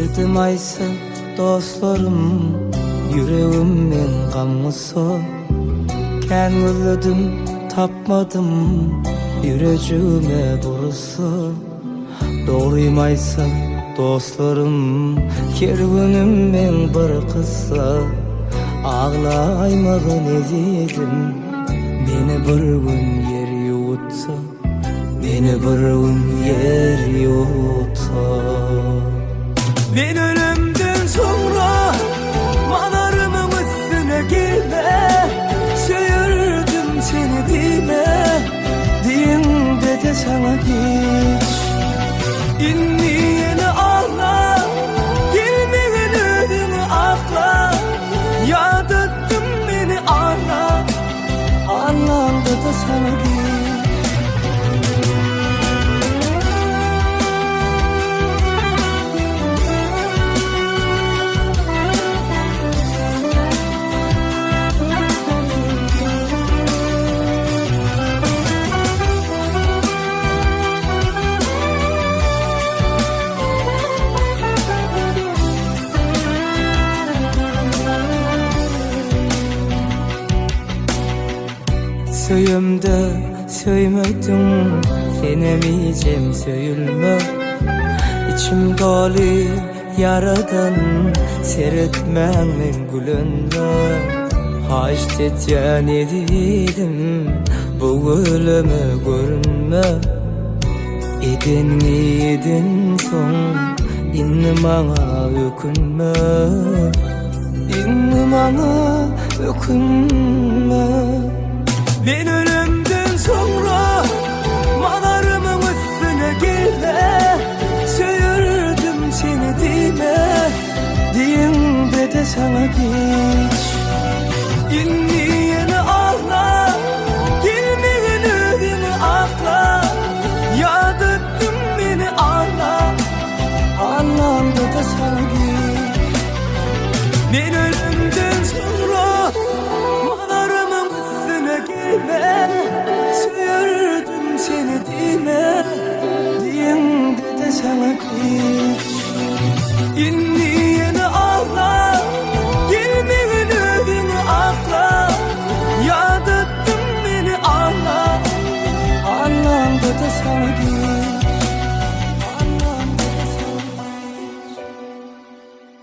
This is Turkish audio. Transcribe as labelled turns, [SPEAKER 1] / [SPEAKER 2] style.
[SPEAKER 1] Derdim aysın dostlarım, yüreğimmen gamlısı. Kendiledim tapmadım, yüreğime burusu. Doğruyum aysın dostlarım, kervanımmen bir kısa. Ağlaymadan ezidim, beni bir gün yer yutsa, beni bir gün yer yutsa. Ben ölümden sonra manarımın üstüne girme, söyürdüm seni dime, diyinde de sana geç. İnmeyeni ağla, gelmeyen önünü akla, yad ettim beni anla, anlamda da sana geç. Söyümde söymedim, senemeyeceğim söyülme. İçim dolu yaradan, seyretmenin gülünme. Ha işte can ededim, bu ölümü görünme. Edin son, inni bana ökünme, inni bana ökünme. Ben ölümden sonra manarımın üstüne gelme, söyürdüm seni dime, diyinde de sana geç. İnmeyeni ağla, gelmeyen önünü akla, yad ettim beni anla, anlamda da sana geç. Ben ölümden sonra manarımın üstüne gelme, söyürdüm seni dime, diyinde de sana geç.